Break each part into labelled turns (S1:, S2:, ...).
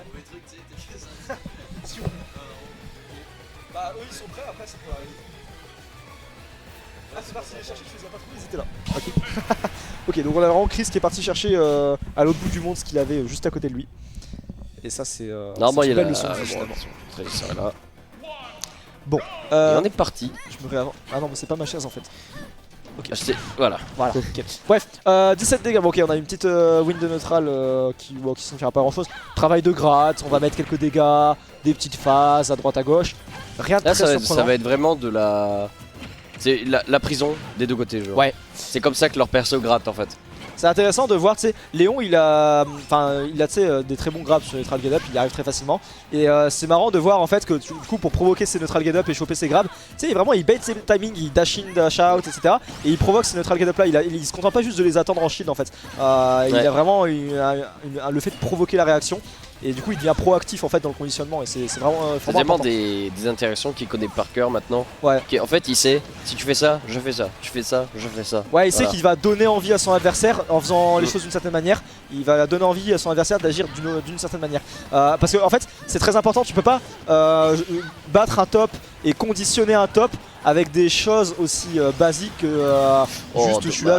S1: premier truc, tu sais, t'es fait ça.
S2: Bah eux ils sont prêts, après ça peut arriver. Ah c'est parti les chercher, je les ai pas trouvés, ils étaient là. Ok. Ok, donc on a vraiment Chris qui est parti chercher à l'autre bout du monde ce qu'il avait juste à côté de lui. Et ça c'est
S3: non, moi il y a
S2: belle
S3: la
S2: leçon justement.
S3: Très ça là.
S2: Bon,
S3: Et on est parti.
S2: je me réavance. Ah non mais c'est pas ma chaise en fait. Ok.
S3: Voilà.
S2: Voilà. Ok. Bref, 17 dégâts. Bon, ok, on a une petite win de neutral qui ne pas grand chose. Travail de gratte, on va mettre quelques dégâts, des petites phases à droite à gauche. Rien de
S3: Là
S2: très surprenant.
S3: ça va être vraiment de la... C'est la prison des deux côtés genre.
S2: Ouais.
S3: C'est comme ça que leur perso gratte en fait.
S2: C'est intéressant de voir, tu sais, Léon il a tu sais, des très bons grabs sur neutral get up, il y arrive très facilement. Et c'est marrant de voir en fait que du coup pour provoquer ses neutral get up et choper ses grabs, tu sais, vraiment il bait ses timings, il dash in, dash out, etc. Et il provoque ces neutral get up là, il se contente pas juste de les attendre en shield en fait. Il a vraiment le fait de provoquer la réaction. Et du coup il devient proactif en fait dans le conditionnement et c'est vraiment
S3: C'est vraiment des interactions qu'il connaît par cœur maintenant.
S2: Ouais.
S3: En fait il sait, si tu fais ça, je fais ça, tu fais ça, je fais ça.
S2: Ouais, il sait qu'il va donner envie à son adversaire en faisant les choses d'une certaine manière. Il va donner envie à son adversaire d'agir d'une certaine manière. Parce que en fait c'est très important, tu peux pas battre un top et conditionner un top avec des choses aussi basiques que juste je suis là,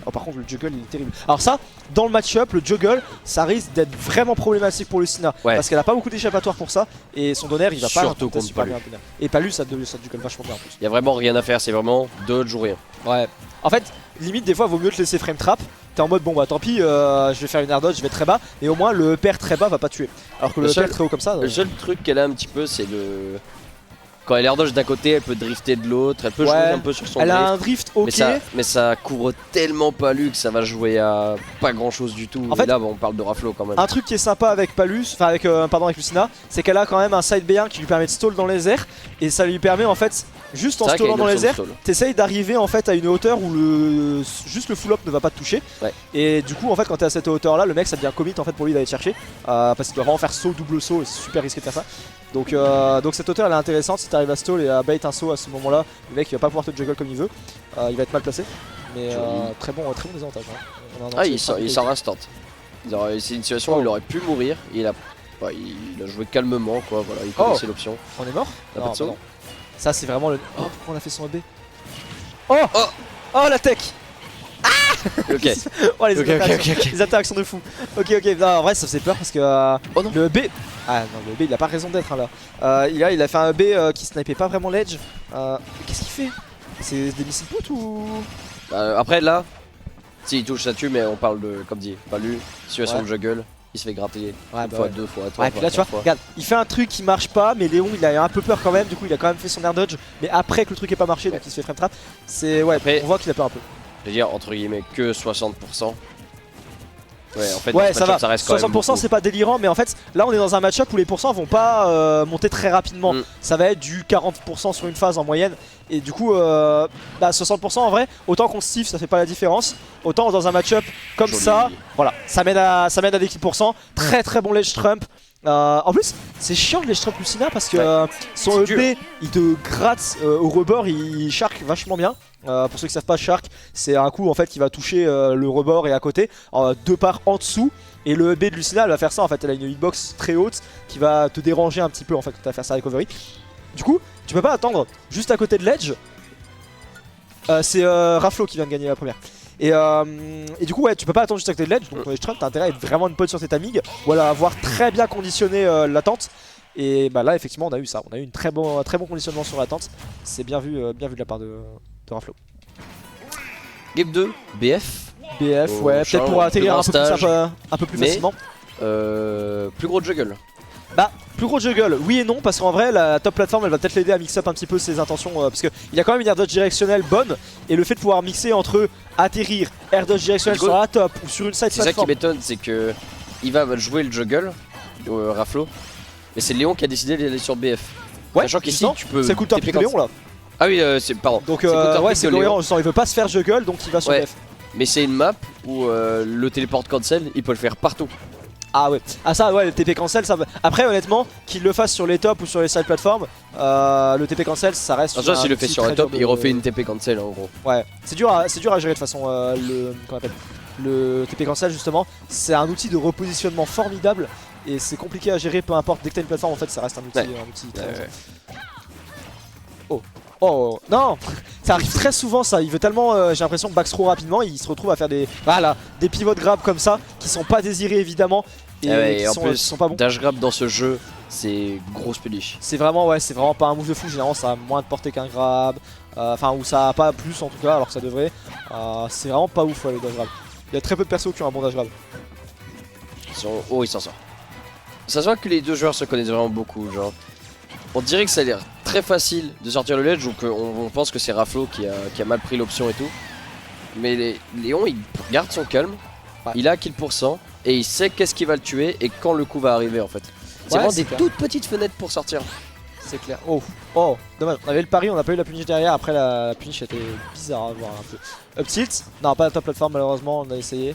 S2: Oh, par contre le juggle il est terrible. Alors ça, dans le match-up, le juggle ça risque d'être vraiment problématique pour Lucina. Parce qu'elle a pas beaucoup d'échappatoire pour ça et son donner il va pas
S3: surtout contre
S2: super bien. Et Palu ça juggle vachement bien en plus.
S3: Il y a vraiment rien à faire, c'est vraiment dodge ou rien.
S2: Ouais. En fait, limite des fois vaut mieux te laisser frame trap. T'es en mode bon bah tant pis, je vais faire une air dodge, je vais très bas et au moins le pair très bas va pas tuer. Alors que le pair très haut comme ça.
S3: Le seul truc qu'elle a un petit peu c'est le... Quand elle air dodge d'un côté, elle peut drifter de l'autre, elle peut jouer un peu sur son drift.
S2: Elle a un drift ok.
S3: Mais ça couvre tellement Palu que ça va jouer à pas grand chose du tout. En fait, là on parle de Raflo quand même.
S2: Un truc qui est sympa avec Palus, enfin avec Lucina, c'est qu'elle a quand même un side B1 qui lui permet de stall dans les airs. Et ça lui permet en fait, juste en stallant dans les airs, t'essayes d'arriver en fait à une hauteur où juste le full up ne va pas te toucher. Et du coup en fait quand t'es à cette hauteur là, le mec ça devient commit en fait pour lui d'aller te chercher. Parce qu'il doit vraiment faire saut, double saut et c'est super risqué de faire ça. Donc cette hauteur elle est intéressante, si t'arrives à stall et à bait un saut à ce moment là, le mec il va pas pouvoir te juggle comme il veut, il va être mal placé. Mais très bon désavantage.
S3: Ah il s'en instant. C'est une situation où il aurait pu mourir, il a joué calmement quoi, voilà, il connaissait l'option.
S2: On est mort?
S3: Non,
S2: non. Ça c'est vraiment le... Oh pourquoi on a fait son EB? Oh la tech.
S3: Ok.
S2: Oh les interactions de fou. Ok non, en vrai ça faisait peur parce que le EB... Ah non le EB il a pas raison d'être là. Il a fait un EB qui snipait pas vraiment l'edge. Qu'est-ce qu'il fait? C'est des missiles put ou...
S3: Après là, s'il touche ça tue mais on parle de, comme dit, Palu, situation de juggle. Il se fait gratter une fois, deux fois, trois fois.
S2: Puis là tu vois, regarde, il fait un truc qui marche pas, mais Léon il a un peu peur quand même, du coup il a quand même fait son air dodge, mais après que le truc ait pas marché, donc il se fait frame trap, c'est après, on voit qu'il a peur un peu.
S3: Je veux dire entre guillemets que 60%. Ouais en fait
S2: ça va, ça reste quand 60% c'est pas délirant, mais en fait là on est dans un match-up où les pourcents vont pas monter très rapidement. Ça va être du 40% sur une phase en moyenne. Et du coup 60% en vrai, autant qu'on Steve ça fait pas la différence, autant dans un match-up comme ça, voilà, ça mène à des kills %. Très bon ledge trump. En plus c'est chiant le ledge trump Lucina parce que son EP il te gratte au rebord, il shark vachement bien. Pour ceux qui savent pas, shark c'est un coup en fait qui va toucher le rebord et à côté, deux parts en dessous. Et le B de Lucina elle va faire ça en fait, elle a une hitbox très haute qui va te déranger un petit peu en fait quand tu vas faire sa recovery. Du coup tu peux pas attendre juste à côté de l'edge. C'est Raflo qui vient de gagner la première. Et du coup ouais tu peux pas attendre juste à côté de l'edge, donc Ledge Trump t'as intérêt à être vraiment une pote sur tes timings, ou à avoir très bien conditionné l'attente. Et bah là effectivement on a eu ça, on a eu un très bon conditionnement sur l'attente. C'est bien vu de la part de Raflo.
S3: Game 2, BF.
S2: BF ouais, peut-être pour atterrir un peu plus facilement.
S3: Plus gros juggle.
S2: Bah plus gros juggle, oui et non, parce qu'en vrai la top plateforme elle va peut-être l'aider à mix up un petit peu ses intentions, parce qu'il a quand même une air dodge directionnelle bonne, et le fait de pouvoir mixer entre atterrir, air dodge directionnelle sur la top ou sur une side plateforme.
S3: C'est ça qui m'étonne, c'est que il va jouer le juggle, Raflo, mais c'est Léon qui a décidé d'aller sur BF.
S2: Ouais,
S3: sachant qu'ici tu peux...
S2: C'est counter pick Léon là.
S3: Ah oui, pardon.
S2: Donc ouais c'est cohérent, il veut pas se faire juggle donc il va sur BF.
S3: Mais c'est une map où le téléport cancel, il peut le faire partout.
S2: Ah ouais, ça ouais, le TP cancel ça va. Après honnêtement, qu'il le fasse sur les tops ou sur les side plateformes, le TP cancel ça reste.
S3: Déjà s'il le fait sur un top, il refait une TP cancel en gros.
S2: Ouais, c'est dur à gérer de toute façon le TP cancel justement, c'est un outil de repositionnement formidable et c'est compliqué à gérer, peu importe, dès que t'as une plateforme en fait ça reste un outil, un outil très Oh non ça arrive très souvent ça, il veut tellement, j'ai l'impression, back throw rapidement, il se retrouve à faire des pivot grab comme ça, qui sont pas désirés évidemment, et qui
S3: en
S2: sont,
S3: plus,
S2: qui sont pas bons.
S3: Dash grab dans ce jeu, c'est grosse punish.
S2: C'est vraiment, c'est vraiment pas un move de fou, généralement ça a moins de portée qu'un grab, enfin ou ça a pas plus en tout cas alors que ça devrait, c'est vraiment pas ouf le dash grab. Il y a très peu de persos qui ont un bon dash grab.
S3: Oh, il s'en sort. Ça se voit que les deux joueurs se connaissent vraiment beaucoup, genre. On dirait que ça a l'air très facile de sortir le ledge, donc on pense que c'est Raflo qui a mal pris l'option et tout. Mais Léon, il garde son calme, il a kill %, et il sait qu'est-ce qui va le tuer et quand le coup va arriver en fait. C'est vraiment des toutes petites fenêtres pour sortir.
S2: C'est clair. Oh, dommage. On avait le pari, on n'a pas eu la punish derrière. Après, la punish était bizarre à voir un peu. Up tilt, non, pas la top plateforme malheureusement, on a essayé.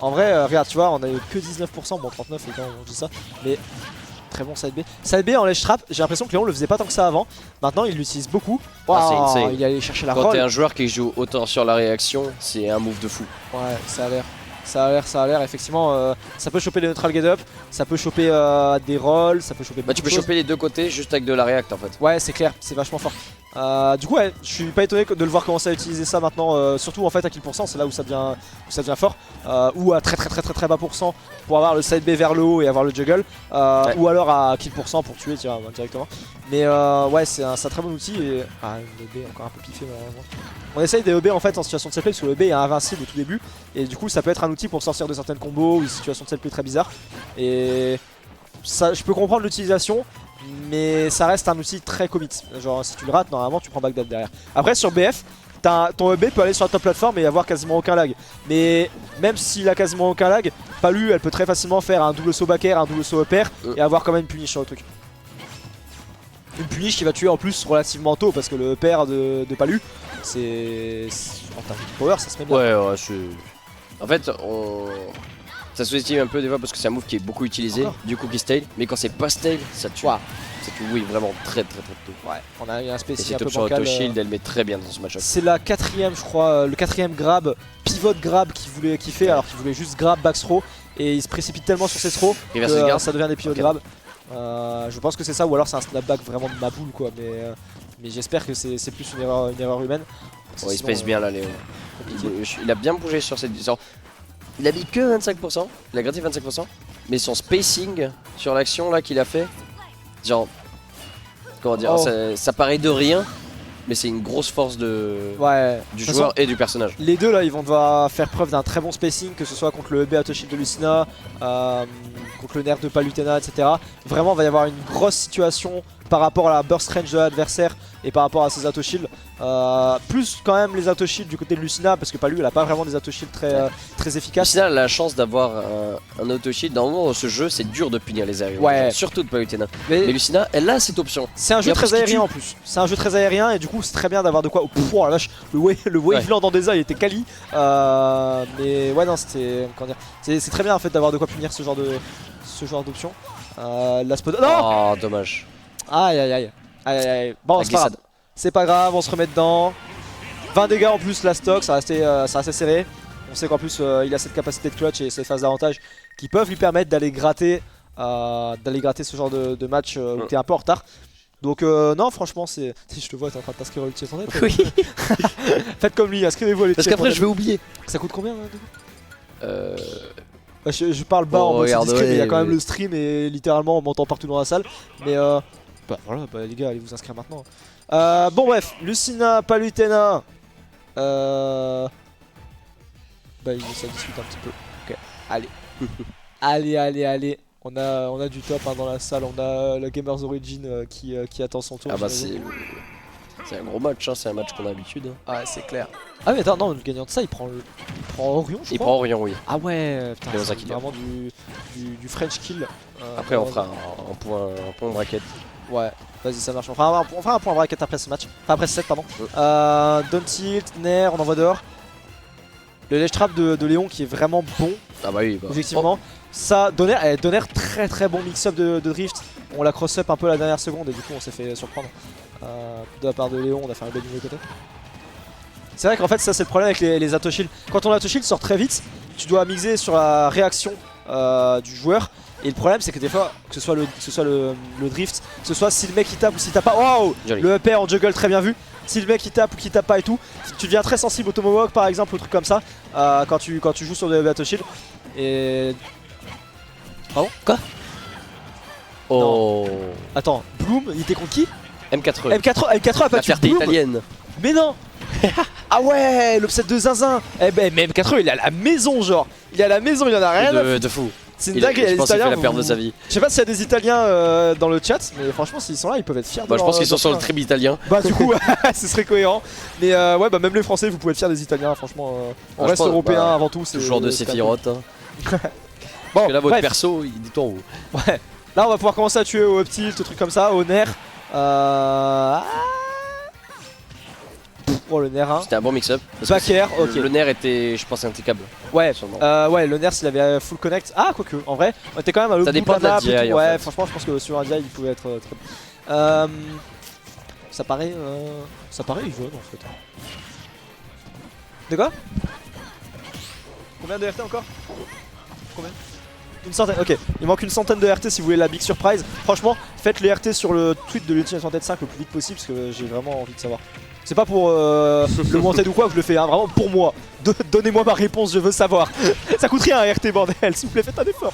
S2: En vrai, regarde, tu vois, on a eu que 19%, bon 39 étant on dit ça, mais très bon side B. Side B en ledge trap, j'ai l'impression que Léon le faisait pas tant que ça avant. Maintenant, il l'utilise beaucoup. Wow, il est allé chercher la roll.
S3: Quand t'es un joueur qui joue autant sur la réaction, c'est un move de fou.
S2: Ouais, ça a l'air. Ça a l'air, effectivement, ça peut choper les neutral get up, ça peut choper des rolls, ça peut choper
S3: tu peux choper les deux côtés juste avec de la react en fait. Ouais,
S2: c'est clair, c'est vachement fort. Du coup, je suis pas étonné de le voir commencer à utiliser ça maintenant, surtout en fait à kill %, c'est là où ça devient fort, ou à très bas pourcent pour avoir le side B vers le haut et avoir le juggle, ou alors à kill % pour tuer directement. Mais c'est un très bon outil et. Ah, le B encore un peu piffé malheureusement. On essaye des EB en fait en situation de self play parce que le EB est invincible au tout début et du coup ça peut être un outil pour sortir de certaines combos ou des situations de self play très bizarres. Et ça, je peux comprendre l'utilisation, mais ça reste un outil très commit. Genre si tu le rates, normalement tu prends Bagdad derrière. Après sur BF, ton EB peut aller sur la top plateforme et avoir quasiment aucun lag. Mais même s'il a quasiment aucun lag, Palu elle peut très facilement faire un double saut back air, un double saut up air et avoir quand même une punish sur le truc. Une punish qui va tuer en plus relativement tôt parce que le pair de Palu, c'est. En termes de power, ça se met bien.
S3: Ouais, en fait, ça sous-estime un peu des fois parce que c'est un move qui est beaucoup utilisé, du coup qui stale, mais quand c'est pas stale, ça tue. Ça tue, oui, vraiment très tôt.
S2: Ouais, on a eu un spécial un peu
S3: sur
S2: bancal.
S3: Auto-Shield, elle met très bien dans ce match-up.
S2: C'est la quatrième, je crois, le quatrième grab, pivot grab qu'il fait alors qu'il voulait juste grab back throw et il se précipite tellement sur ses throws que ça devient des pivot grab. Je pense que c'est ça ou alors c'est un snapback vraiment de ma boule quoi, mais j'espère que c'est plus une erreur humaine.
S3: Ouais, il se pèse bien là Léo. Il a bien bougé sur cette. Il a mis que 25%, il a gratté 25%, mais son spacing sur l'action là qu'il a fait, genre, comment dire, ça paraît de rien, mais c'est une grosse force du joueur et du personnage.
S2: Les deux là, ils vont devoir faire preuve d'un très bon spacing, que ce soit contre le EB Auto-Shield de Lucina, contre le nerf de Palutena, etc. Vraiment, il va y avoir une grosse situation par rapport à la burst range de l'adversaire et par rapport à ses auto-shields. Plus quand même les auto-shields du côté de Lucina parce que Palu elle a pas vraiment des auto-shields très efficaces.
S3: Lucina a la chance d'avoir un auto-shield. Dans ce jeu c'est dur de punir les aériens, surtout de Palutena. Mais Lucina elle a cette option.
S2: C'est un jeu très aérien en plus. C'est un jeu très aérien et du coup c'est très bien d'avoir de quoi. Oh la vache, le waveland dans Deza il était quali. Mais ouais non c'était. C'est très bien en fait d'avoir de quoi punir ce genre d'option. La spot. Non
S3: oh dommage.
S2: Aïe. Bon, c'est pas grave, on se remet dedans. 20 dégâts en plus, la stock, ça restait serré. On sait qu'en plus, il a cette capacité de clutch et cette phase d'avantage qui peuvent lui permettre d'aller gratter ce genre de match où t'es un peu en retard. Donc non, franchement, je te vois, t'es en train de t'inscrire à l'ulti sans net.
S3: Oui.
S2: Faites comme lui, inscrivez-vous à l'ulti.
S3: Parce qu'après, je vais oublier.
S2: Ça coûte combien je parle bas en mode c'est discret, mais il y a quand même le stream et littéralement on m'entend partout dans la salle. Mais voilà, les gars, allez vous inscrire maintenant. Bon bref, Lucina, Palutena. Ça discute un petit peu. Ok, allez. allez. On a du top dans la salle. On a la Gamers Origin qui attend son tour.
S3: Ah bah c'est un gros match, hein. C'est un match qu'on a l'habitude.
S2: Ah c'est clair. Ah mais attends, non, le gagnant de ça il prend Orion je crois.
S3: Il prend Orion, oui.
S2: Ah ouais, putain, c'est vraiment du French kill.
S3: Après on fera un point bracket.
S2: Ouais, vas-y ça marche. On fera un point bracket après ce match. Enfin après ce set pardon. Don't tilt, Nair, on envoie dehors. Le ledge trap de Léon qui est vraiment bon.
S3: Ah bah oui,
S2: effectivement. Ça, Donner très bon mix-up de drift. On l'a cross-up un peu la dernière seconde et du coup on s'est fait surprendre. De la part de Léon, on a fait un bel du côté. C'est vrai qu'en fait ça c'est le problème avec les auto-shields. Quand ton auto-shield sort très vite, tu dois mixer sur la réaction du joueur. Et le problème c'est que des fois, que ce soit le drift, que ce soit si le mec il tape ou s'il tape pas, waouh, le up air en juggle très bien vu. Si le mec il tape ou qu'il tape pas et tout, tu deviens très sensible au tomahawk par exemple, ou trucs comme ça, quand tu joues sur des Battle Shield. Et... Ah bon? Quoi?
S3: Oh.
S2: Attends, Bloom, il était contre qui?
S3: M4E.
S2: M4E a
S3: La
S2: battu
S3: fierté
S2: Bloom.
S3: italienne.
S2: Mais non. Ah ouais, l'upset de Zinzin. Eh ben, mais M4E il est à la maison genre. Il est à la maison, il en a rien à foutre.
S3: De fou.
S2: C'est une dingue,
S3: Je pense qu'il fait la perte de sa vie.
S2: Je sais pas s'il y a des Italiens dans le chat, mais franchement s'ils sont là ils peuvent être fiers de
S3: Je pense qu'ils sont sur le trip italien.
S2: Bah du coup ce serait cohérent. Mais ouais bah même les Français vous pouvez être fiers des Italiens franchement. On reste européens avant tout.
S3: Toujours de Sephiroth. Bon, parce que là votre perso il est en haut.
S2: Ouais. Là on va pouvoir commencer à tuer au up tilt, des trucs comme ça, au nerf. Oh le nerf 1.
S3: C'était un bon mix-up.
S2: Back air, ok.
S3: Le nerf était je pense impeccable.
S2: Ouais, ouais le nerf s'il avait full connect. Ah quoique, en vrai, on était quand même à l'autre bout de la map et tout. Ouais franchement je pense que sur un DI il pouvait être très bon. Ça paraît even en fait. De quoi? Combien de RT encore? Combien? Une centaine, ok. Il manque une centaine de RT si vous voulez la big surprise. Franchement, faites les RT sur le tweet de l'Ultimate Wanted 5 le plus vite possible parce que j'ai vraiment envie de savoir. C'est pas pour le Wanted ou quoi que je le fais, hein, vraiment pour moi. Donnez-moi ma réponse, je veux savoir. Ça coûte rien un RT bordel, s'il vous plaît, faites un effort.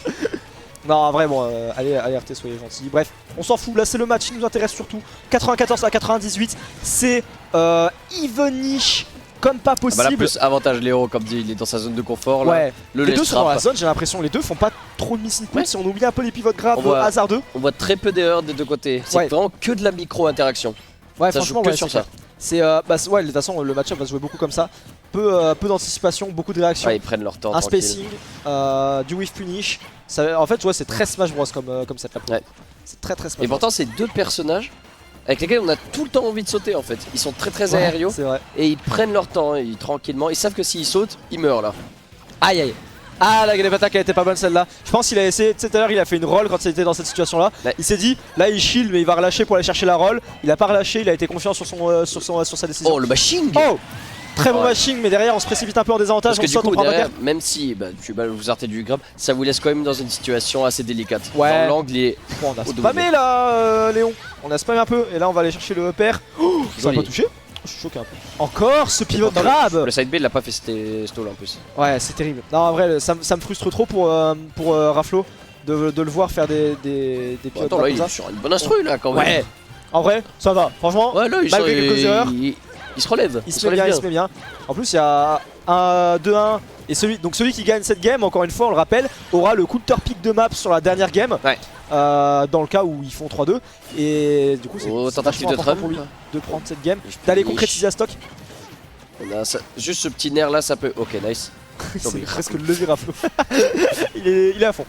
S2: Non, vraiment, allez RT, soyez gentils. Bref, on s'en fout, là c'est le match qui nous intéresse surtout. 94 à 98, c'est evenish comme pas possible.
S3: Bah là plus avantage Léo, comme dit, il est dans sa zone de confort là.
S2: Ouais,
S3: les
S2: deux sont dans la zone, j'ai l'impression, les deux font pas trop de missing points si on oublie un peu les pivots graves hasardeux.
S3: On voit très peu d'erreurs des deux côtés, c'est vraiment que de la micro-interaction.
S2: Ouais,
S3: ça
S2: franchement,
S3: joue que sur ça.
S2: C'est ouais, de toute façon le match-up va se jouer beaucoup comme ça. Peu d'anticipation, beaucoup de réactions.
S3: Ouais, ils prennent leur temps.
S2: Un spacing, du whiff punish. Ça, en fait, tu vois, c'est très Smash Bros comme cette là.
S3: Ouais.
S2: C'est très Smash Bros.
S3: Et pourtant, c'est deux personnages avec lesquels on a tout le temps envie de sauter en fait. Ils sont très aériaux.
S2: C'est vrai.
S3: Et ils prennent leur temps, tranquillement. Ils savent que s'ils sautent, ils meurent là.
S2: Aïe aïe. Ah la grave attack elle était pas bonne celle-là. Je pense qu'il a essayé, tout à l'heure il a fait une roll quand il était dans cette situation là. Ouais. Il s'est dit là il shield mais il va relâcher pour aller chercher la roll. Il a pas relâché, il a été confiant sur sa décision.
S3: Oh le mashing.
S2: Oh très bon mashing mais derrière on se précipite un peu en désavantage.
S3: Parce que du coup derrière, même si vous sortez du grab, ça vous laisse quand même dans une situation assez délicate.
S2: Ouais.
S3: Dans l'angle il est...
S2: Bon, on a spammé là Léon. On a spammé un peu et là on va aller chercher le upper. Oh, ça va pas touché. Je suis choqué un peu. Encore ce pivot grab.
S3: Le side B il l'a pas fait stall en plus.
S2: Ouais c'est terrible. Non en vrai ça me frustre trop pour Raflo de le voir faire des pivots
S3: attends là il est sur une bonne instru là quand même.
S2: Ouais. En vrai ça va franchement.
S3: Ouais là
S2: malgré quelques erreurs.
S3: Il se relève.
S2: Il se met bien. En plus il y a un 2-1 et celui qui gagne cette game encore une fois on le rappelle aura le counter pick de map sur la dernière game. Ouais. Dans le cas où ils font 3-2 et du coup c'est
S3: tentative de trap
S2: pour lui de prendre cette game, d'aller concrétiser à stock.
S3: On a ça, juste ce petit nerf là ça peut... Ok nice.
S2: C'est presque le lever à flot. il est à fond,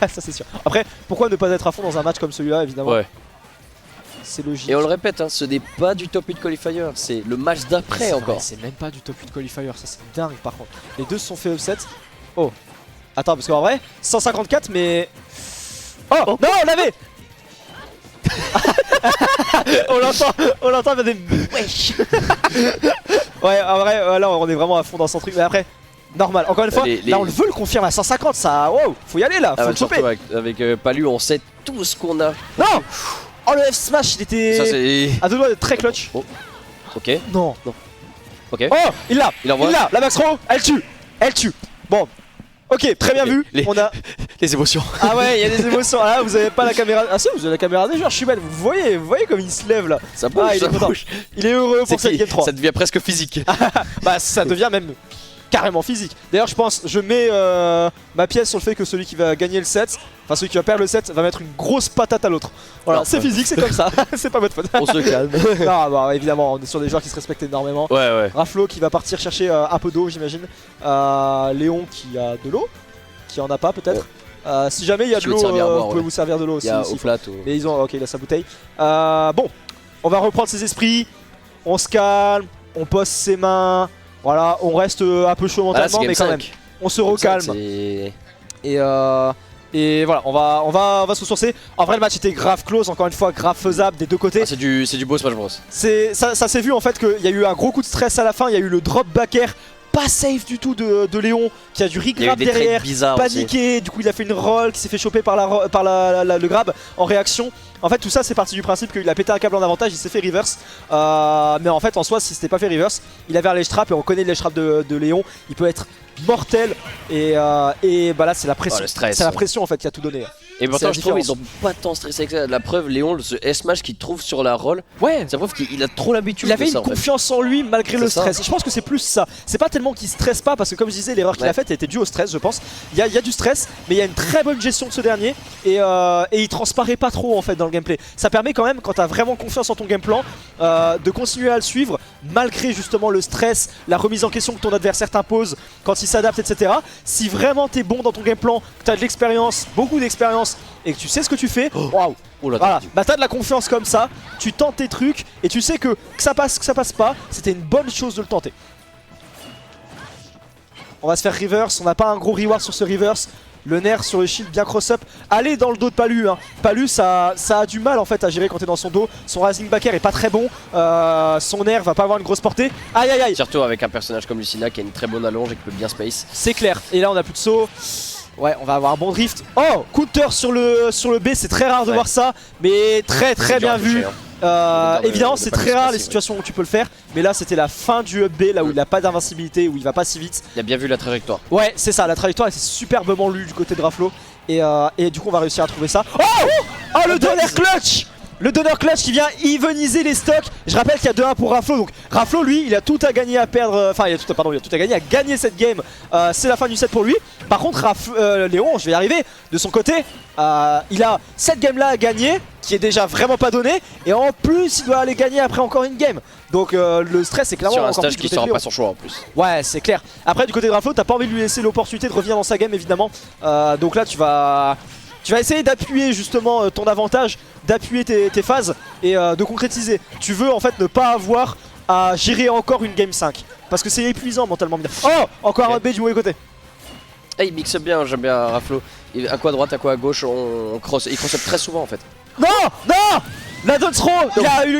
S2: ça c'est sûr. Après pourquoi ne pas être à fond dans un match comme celui-là évidemment. Ouais. C'est logique.
S3: Et on le répète, hein, ce n'est pas du top 8 qualifier, c'est le match d'après encore.
S2: C'est même pas du top 8 qualifier, ça c'est dingue par contre. Les deux se sont fait upset. Oh. Attends parce qu'en vrai 154 mais... Oh non on l'avait. on l'entend mais des wesh. Ouais en vrai là on est vraiment à fond dans son truc mais après normal encore une fois là on le veut le confirme à 150 ça wow faut y aller là faut le choper.
S3: Avec Palu on sait tout ce qu'on a.
S2: Non. Oh le F smash il était à deux doigts d'être très clutch.
S3: Oh. Ok.
S2: Non.
S3: Ok.
S2: Oh il l'a la max throw elle tue. Bon. Ok, très bien vu. On a
S3: les émotions.
S2: Ah ouais, il y a des émotions. Ah là, vous avez pas la caméra. Ah si, vous avez la caméra des joueurs. Je suis bête. Vous voyez comme il se lève là.
S3: Ça bouge.
S2: Ah, il est content. Il est heureux pour cette game 3.
S3: Ça devient presque physique.
S2: Bah ça devient même carrément physique. D'ailleurs, je mets ma pièce sur le fait que celui qui va gagner le set, enfin celui qui va perdre le set, va mettre une grosse patate à l'autre. Voilà, c'est physique, c'est comme ça. C'est pas votre faute.
S3: On se calme.
S2: Non, bah évidemment, on est sur des joueurs qui se respectent énormément.
S3: Ouais.
S2: Raflo qui va partir chercher un peu d'eau, j'imagine. Léon qui a de l'eau. Qui en a pas peut-être. Si jamais il y a de l'eau, vous pouvez vous servir de l'eau aussi.
S3: Au plateau.
S2: Et ils ont, ok, il a sa bouteille. Bon, on va reprendre ses esprits. On se calme, on pose ses mains. Voilà, on reste un peu chaud mentalement, mais quand même, on se recalme. Et voilà, on va se ressourcer. En vrai, le match était grave close, encore une fois, grave faisable des deux côtés.
S3: C'est du beau Smash Bros.
S2: Ça s'est vu en fait qu'il y a eu un gros coup de stress à la fin. Il y a eu le drop back air pas safe du tout de Léon qui a du
S3: Il y a eu
S2: regrab
S3: des trades
S2: derrière,
S3: bizarres aussi.
S2: paniqué, du coup il a fait une roll qui s'est fait choper par, le grab en réaction. En fait tout ça c'est parti du principe qu'il a pété un câble en avantage, il s'est fait reverse, mais en fait en soi si c'était pas fait reverse, il avait un ledge trap et on connaît le ledge trap de Léon, il peut être mortel et bah là c'est la pression,
S3: le stress,
S2: c'est la pression en fait qui a tout donné.
S3: Et pourtant
S2: la
S3: je trouve
S2: différence.
S3: ils ont pas tant stressé que ça. La preuve, Léon, ce S-Smash qu'il trouve sur la roll,
S2: Ouais,
S3: ça prouve qu'il a trop l'habitude
S2: il avait
S3: de ça
S2: une
S3: en fait.
S2: confiance en lui malgré le
S3: C'est ça.
S2: stress. Je pense que c'est plus ça. C'est pas tellement qu'il stresse pas parce que comme je disais l'erreur qu'il a faite était due au stress je pense. Il y a du stress mais il y a une très bonne gestion de ce dernier et il transparaît pas trop en fait dans le gameplay. Ça permet quand même quand t'as vraiment confiance en ton game plan de continuer à le suivre malgré justement le stress, la remise en question que ton adversaire t'impose quand il s'adapte etc. Si vraiment t'es bon dans ton game plan, que t'as de l'expérience, beaucoup d'expérience et que tu sais ce que tu fais, waouh.
S3: Oh là,
S2: Voilà, bah t'as de la confiance comme ça, tu tentes tes trucs et tu sais que ça passe pas, c'était une bonne chose de le tenter. On va se faire reverse, on n'a pas un gros reward sur ce reverse. Le nerf sur le shield bien cross-up. Allez dans le dos de Palu, hein. Palu ça a du mal en fait à gérer quand t'es dans son dos. Son rising back air est pas très bon, son nerf va pas avoir une grosse portée. Aïe aïe aïe.
S3: surtout avec un personnage comme Lucina qui a une très bonne allonge et qui peut bien space.
S2: C'est clair, et là on a plus de saut. Ouais, on va avoir un bon drift. Oh, counter sur le B, c'est très rare de voir ça, mais très
S3: C'est dur
S2: bien
S3: à toucher,
S2: vu.
S3: hein.
S2: Évidemment, c'est très rare les
S3: situations.
S2: situations où tu peux le faire, mais là c'était la fin du up B, là où il n'a pas d'invincibilité, où il va pas si vite.
S3: Il a bien vu la trajectoire.
S2: Ouais, c'est ça, la trajectoire était superbement lue du côté de Raflo, et du coup on va réussir à trouver ça. Oh le donner clutch. Le donner clutch qui vient eveniser les stocks. Je rappelle qu'il y a 2-1 pour Raflo. Donc Raflo lui il a tout à gagner à perdre. Enfin il a tout à gagner à gagner cette game. C'est la fin du set pour lui. Par contre Léon, je vais y arriver. De son côté il a cette game là à gagner, qui est déjà vraiment pas donné. Et en plus il doit aller gagner après encore une game. Donc le stress est clairement
S3: Sur un
S2: encore
S3: stage
S2: plus
S3: qui
S2: du côté de
S3: sera
S2: Léon.
S3: pas son choix en plus.
S2: Ouais c'est clair. Après du côté de Raflo t'as pas envie de lui laisser l'opportunité de revenir dans sa game évidemment. Donc là tu vas essayer d'appuyer justement ton avantage, d'appuyer tes phases et de concrétiser. Tu veux en fait ne pas avoir à gérer encore une game 5 parce que c'est épuisant mentalement. Oh, encore un B du mauvais côté.
S3: Ah, il mixe bien, j'aime bien Raflo. À quoi à droite, à quoi à gauche, il cross up très souvent en fait.
S2: Non, la down throw,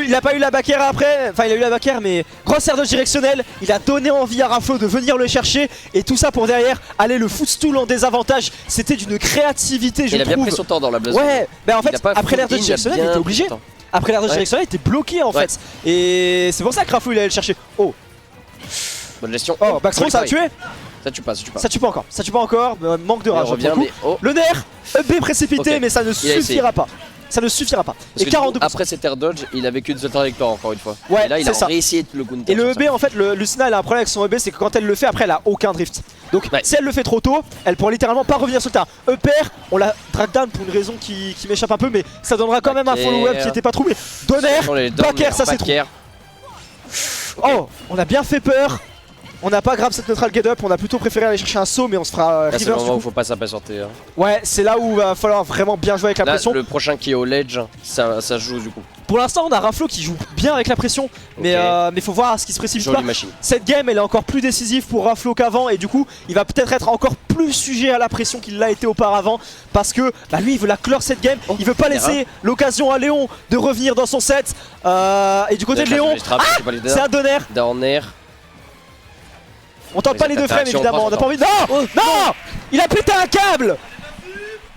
S2: il a pas eu la back air après, enfin il a eu la back air mais grosse air de directionnel, il a donné envie à Raflo de venir le chercher et tout ça pour derrière aller le footstool en désavantage. C'était d'une créativité je
S3: Il a bien
S2: trouve.
S3: pris son temps dans la blase.
S2: Ouais, bah en fait après l'air de
S3: full in,
S2: directionnel
S3: il
S2: il
S3: a
S2: était
S3: bien
S2: obligé.
S3: pris son temps.
S2: Après l'air de directionnel il était bloqué en fait. Et c'est pour ça que Raflo il allait le chercher. Oh,
S3: Bonne gestion.
S2: oh backthrow ça a tué.
S3: Ça tue pas, ça tue pas.
S2: Ça tue pas encore, manque de
S3: Il
S2: rage.
S3: revient,
S2: pour le coup.
S3: mais oh.
S2: Le nerf, B précipité
S3: Ok.
S2: mais ça ne
S3: Il a essayé.
S2: suffira pas. Ça ne suffira pas.
S3: Parce
S2: Et
S3: que du coup,
S2: 42%.
S3: après cet air dodge, il a vécu de cette trajectoire encore une fois.
S2: Ouais,
S3: et là, il a
S2: c'est ça.
S3: réessayé de le counter.
S2: Et le
S3: sur
S2: EB
S3: ça.
S2: en fait, Lucina elle a un problème avec son EB, c'est que quand elle le fait après elle a aucun drift. Donc
S3: Ouais.
S2: si elle le fait trop tôt, elle pourra littéralement pas revenir sur le terrain. EPR, on l'a drag down pour une raison qui m'échappe un peu, mais ça donnera quand même un
S3: Back
S2: follow-up
S3: air.
S2: qui était pas troublé. Donner,
S3: Sur les
S2: back air, ça c'est
S3: back
S2: trop.
S3: air.
S2: Oh, on a bien fait peur. On n'a pas grave cette neutral get up, on a plutôt préféré aller chercher un saut, mais on se fera
S3: Là, c'est le
S2: reverse du
S3: moment où
S2: coup.
S3: faut pas s'impatienter. Hein.
S2: Ouais, c'est là où va falloir vraiment bien jouer avec la
S3: Là,
S2: pression.
S3: le prochain qui est au ledge, ça se joue du coup.
S2: Pour l'instant, on a Raflo qui joue bien avec la pression, mais faut voir ce qui se précipite pas.
S3: Jolie machine.
S2: Cette game elle est encore plus décisive pour Raflo qu'avant et du coup il va peut-être être encore plus sujet à la pression qu'il l'a été auparavant parce que lui il veut la clore cette game, il veut pas laisser l'occasion à Léon de revenir dans son set et du côté de Léon, c'est un donner.
S3: Down air.
S2: On tente
S3: Mais
S2: pas
S3: ça
S2: les deux
S3: fait
S2: frames
S3: action,
S2: évidemment, on n'a pas envie de... Non, non. Il a pété un câble.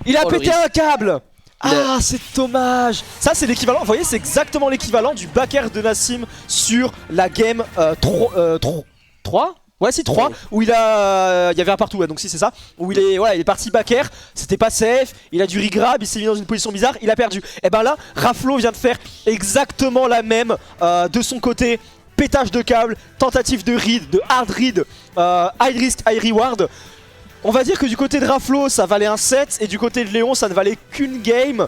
S2: Il a
S3: Oh, le
S2: pété un câble. Ah c'est dommage. Ça c'est l'équivalent, vous voyez c'est exactement l'équivalent du back air de Nassim sur la game 3 Ouais si 3 où il y avait un partout donc si c'est ça où il est parti back air, c'était pas safe, il a du regrab, il s'est mis dans une position bizarre, il a perdu. Et ben là Raflo vient de faire exactement la même de son côté. Pétage de câble, tentative de read, de hard read, high risk, high reward. On va dire que du côté de Raflo ça valait un set et du côté de Léon ça ne valait qu'une game.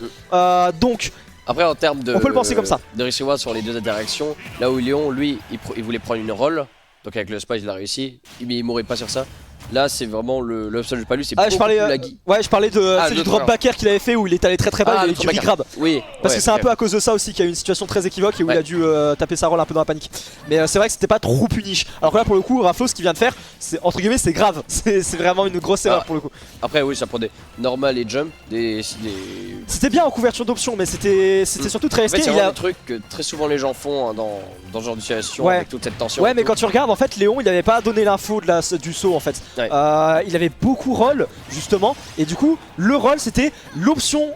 S2: Donc
S3: après en termes de...
S2: on peut le penser comme ça.
S3: De recevoir sur les deux interactions, là où Léon lui il voulait prendre une roll, donc avec le spice il a réussi, mais il mourrait pas sur ça. Là c'est vraiment l'option que j'ai pas lu, c'est
S2: Ah,
S3: beaucoup
S2: je parlais,
S3: plus laggy.
S2: ouais, je parlais de
S3: Ah,
S2: c'est
S3: le
S2: du drop
S3: drop.
S2: backer qu'il avait fait où il est allé très bas, il avait
S3: le
S2: du
S3: drop backer.
S2: regrab.
S3: Oui.
S2: Parce
S3: ouais,
S2: que c'est un
S3: ok.
S2: peu à cause de ça aussi qu'il y a eu une situation très équivoque et où il
S3: Ouais.
S2: a dû taper sa rôle un peu dans la panique. Mais c'est vrai que c'était pas trop punish. Alors que là pour le coup, Raflo ce qu'il vient de faire, c'est entre guillemets c'est grave. C'est vraiment une grosse erreur
S3: Ah.
S2: pour le coup.
S3: Après oui ça prenait normal et jump,
S2: C'était bien en couverture d'options mais c'était surtout très
S3: En fait
S2: risqué.
S3: c'est
S2: Il
S3: vraiment
S2: a-
S3: des trucs que très souvent les gens font hein, dans ce genre de situation
S2: Ouais.
S3: avec toute cette tension.
S2: Ouais
S3: et
S2: mais
S3: tout.
S2: quand tu regardes en fait Léon il avait pas donné l'info du saut en fait.
S3: Ouais.
S2: Il avait beaucoup roll justement et du coup le roll c'était l'option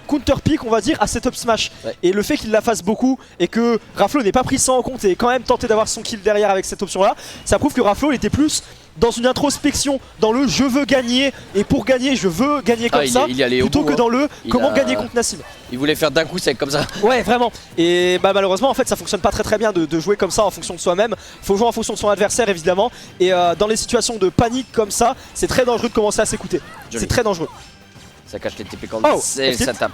S2: counter pick on va dire à setup smash.
S3: Ouais.
S2: Et le fait qu'il la fasse beaucoup et que Raflo n'ait pas pris ça en compte et quand même tenté d'avoir son kill derrière avec cette option là, ça prouve que Raflo il était plus dans une introspection, dans le je veux gagner et pour gagner je veux gagner comme ça
S3: il y allait au
S2: plutôt
S3: bout,
S2: que
S3: hein.
S2: dans le
S3: Il
S2: comment
S3: a-
S2: gagner contre Nassim.
S3: Il voulait faire d'un coup sec comme ça.
S2: Ouais vraiment. Et bah malheureusement en fait ça fonctionne pas très bien de jouer comme ça en fonction de soi-même. Faut jouer en fonction de son adversaire évidemment. Et dans les situations de panique comme ça, c'est très dangereux de commencer à s'écouter.
S3: Joli.
S2: C'est très dangereux.
S3: Ça cache les TP quand
S2: Oh,
S3: c'est
S2: F-tip.
S3: ça tape,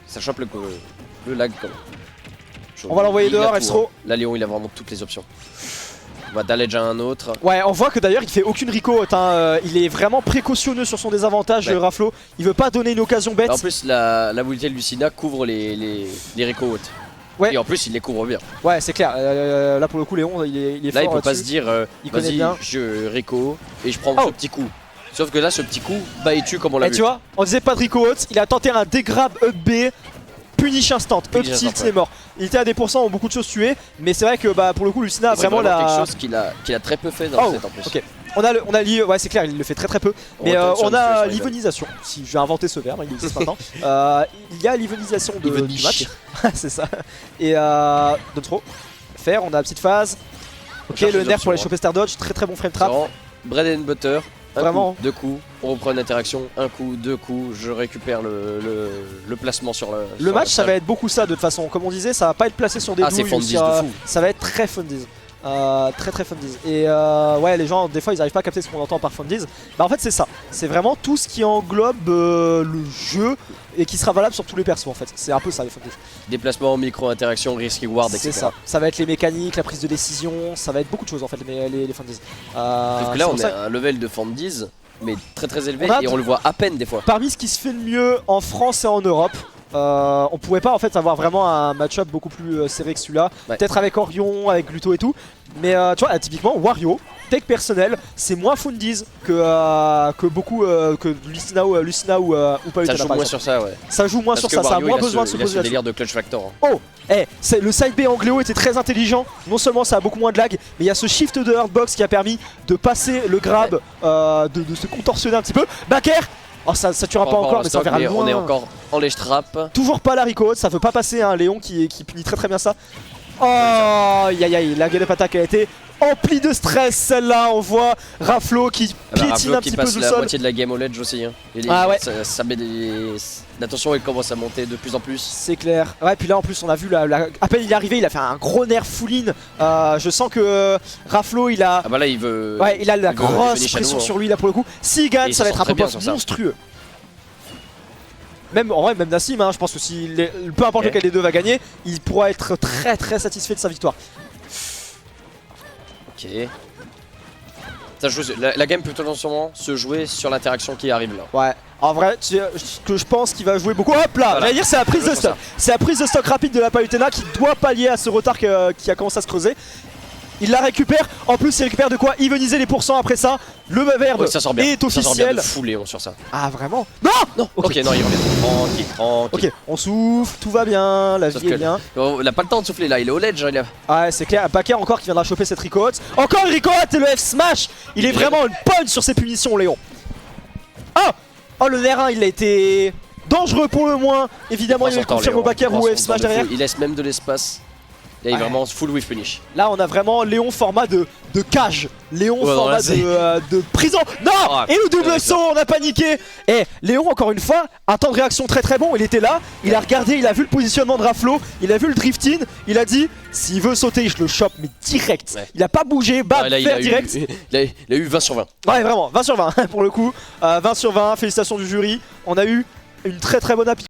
S3: ça chope le lag comme.
S2: On va l'envoyer
S3: Il a
S2: dehors,
S3: tout,
S2: F-throw.
S3: hein. Là Léon il a vraiment toutes les options. On va damage à un autre.
S2: Ouais on voit que d'ailleurs il fait aucune reco hein. Il est vraiment précautionneux sur son désavantage
S3: Ouais.
S2: Raflo. Il veut pas donner une occasion bête.
S3: En plus la mobilité de Lucina couvre les réco hautes.
S2: Ouais.
S3: Et en plus il les couvre bien.
S2: Ouais c'est clair. Là pour le coup Léon il est
S3: Là il
S2: fort
S3: peut pas
S2: là-dessus.
S3: se dire
S2: Il connaît
S3: vas-y
S2: bien.
S3: je réco et je prends
S2: Oh.
S3: ce petit coup. Sauf que là ce petit coup bah il tue comme on l'a
S2: Et
S3: vu.
S2: tu vois, on disait pas de Rico Hotz, il a tenté un dégrab up B, punish instant, up
S3: Punish
S2: tilt
S3: instant,
S2: c'est mort. Il était à des pourcents, ont beaucoup de choses tuées, mais c'est vrai que bah pour le coup Lucina a
S3: C'est
S2: vraiment la...
S3: quelque chose qu'il a très peu fait dans
S2: Oh,
S3: le set en plus.
S2: ok. On a ouais c'est clair, il le fait très peu. Mais
S3: retourne sur
S2: on
S3: le
S2: a
S3: jeu,
S2: l'ivonisation, si je vais inventer ce verbe, il existe maintenant. Il y a l'ivonisation du
S3: Ivonish.
S2: match, c'est ça. Et de trop, faire, on a la petite phase. Ok
S3: cherche
S2: le
S3: les
S2: nerf pour
S3: options,
S2: les
S3: hein.
S2: choper Star Dodge, très bon frame
S3: C'est
S2: trap.
S3: vraiment bread and butter. Un
S2: Vraiment.
S3: coup, deux coups, on reprend une interaction, un coup, deux coups, je récupère le placement sur le.
S2: Le match ça va être beaucoup ça de toute façon, comme on disait ça va pas être placé sur des
S3: Ah, c'est
S2: douilles,
S3: Fondies
S2: ou sur,
S3: de fou.
S2: ça va être très Fondies. Très Fondies. Et ouais les gens des fois ils arrivent pas à capter ce qu'on entend par Fondies. Bah en fait c'est ça, c'est vraiment tout ce qui englobe le jeu et qui sera valable sur tous les persos en fait. C'est un peu ça les Fondies.
S3: Déplacement, micro-interaction, risk reward, etc.
S2: C'est ça, ça va être les mécaniques, la prise de décision, ça va être beaucoup de choses en fait les Fondies.
S3: Sauf que
S2: C'est
S3: là
S2: pour
S3: on est
S2: ça
S3: à un level de Fondies, mais très élevé
S2: On a
S3: et on le voit à peine des fois.
S2: parmi ce qui se fait de mieux en France et en Europe, on pouvait pas en fait avoir vraiment un match-up beaucoup plus serré que celui-là.
S3: Ouais.
S2: Peut-être avec Orion, avec Gluto et tout. Mais tu vois, typiquement Wario, tech personnel, c'est moins Fundies que beaucoup que Lucina ou Palutena,
S3: Ça joue
S2: par
S3: moins
S2: exemple.
S3: sur ça, ouais.
S2: Ça joue moins
S3: Parce
S2: sur
S3: que
S2: ça, ça a
S3: Wario,
S2: moins
S3: il a
S2: besoin de
S3: ce-
S2: se
S3: il a
S2: poser
S3: ce
S2: là-dessus.
S3: délire de clutch factor. hein.
S2: Oh, le side B Angléo était très intelligent. Non seulement ça a beaucoup moins de lag, mais il y a ce shift de hurtbox qui a permis de passer le grab, de se contorsionner un petit peu. Backer, oh ça tuera pas encore, mais ça
S3: stock,
S2: verra
S3: mais
S2: loin.
S3: on est encore en lèche trap.
S2: Toujours pas la Rico, ça veut pas passer un Léon qui punit très bien ça. Oh, aïe, la get-up attack a été emplie de stress celle-là. On voit Raflo qui piétine
S3: Raflo
S2: un
S3: qui
S2: petit peu
S3: passe
S2: sous le
S3: la
S2: sol.
S3: moitié de la game au ledge aussi. Hein.
S2: Ah ouais.
S3: Ça met la tension elle commence à monter de plus en plus.
S2: C'est clair. Ouais, puis là en plus on a vu à peine il est arrivé, il a fait un gros nerf full in. Je sens que Raflo il a.
S3: Ah bah là il veut.
S2: Ouais, il a la
S3: il veut
S2: grosse
S3: finish à
S2: pression
S3: nous, hein.
S2: sur lui là pour le coup. S'il gagne,
S3: Et
S2: ça va
S3: il
S2: être
S3: s'en
S2: un
S3: sort très bien
S2: pop
S3: sur ça.
S2: monstrueux. Même en vrai, même Nassim, hein, je pense que peu importe
S3: Ok.
S2: lequel des deux va gagner, il pourra être très satisfait de sa victoire.
S3: Ok. Ça joue, la game peut potentiellement se jouer sur l'interaction qui arrive là.
S2: Ouais, en vrai, ce que je pense qu'il va jouer beaucoup. Hop là,
S3: Voilà.
S2: j'allais dire c'est la prise
S3: Je
S2: de
S3: pense
S2: stock.
S3: ça.
S2: C'est la prise de stock rapide de la Palutena qui doit pallier à ce retard qui a commencé à se creuser. Il la récupère, en plus il récupère de quoi éveniser les pourcents après ça. Le verbe
S3: Ouais, ça sort bien.
S2: est
S3: Ça sort bien
S2: officiel.
S3: de fou Léon sur ça.
S2: Ah vraiment? Non.
S3: Non, ok, non, il revient. Tranquille.
S2: Ok, on souffle, tout va bien, la
S3: Sauf
S2: vie est
S3: que-
S2: bien.
S3: Il a pas le temps de souffler là, il est au ledge. Il a...
S2: Ouais, c'est clair, Baker encore qui viendra choper cette Rico Hot. Encore une Rico Hot et le F smash. Il est vraiment une punch sur ses punitions, Léon. Oh, le R1 il a été dangereux pour le moins. Évidemment, il y a eu le confirme au Baker ou F smash derrière.
S3: Il laisse même de l'espace. Là, il est
S2: Ouais.
S3: vraiment full whiff punish.
S2: Là, on a vraiment Léon format de cage. Léon
S3: Ouais, non,
S2: format
S3: là, c'est-
S2: de prison. Non.
S3: Ah,
S2: et le double
S3: ouais,
S2: saut, on a paniqué. Et Léon, encore une fois, un temps de réaction très bon. Il était là, il a regardé, il a vu le positionnement de Raflo, il a vu le drift in, il a dit s'il veut sauter, je le chope, mais direct.
S3: Ouais.
S2: Il a pas bougé, bam,
S3: Ah, là, il
S2: faire
S3: a,
S2: direct.
S3: il a eu 20 sur 20.
S2: Ouais, vraiment, 20 sur 20 pour le coup. 20 sur 20, félicitations du jury. On a eu une très bonne appli.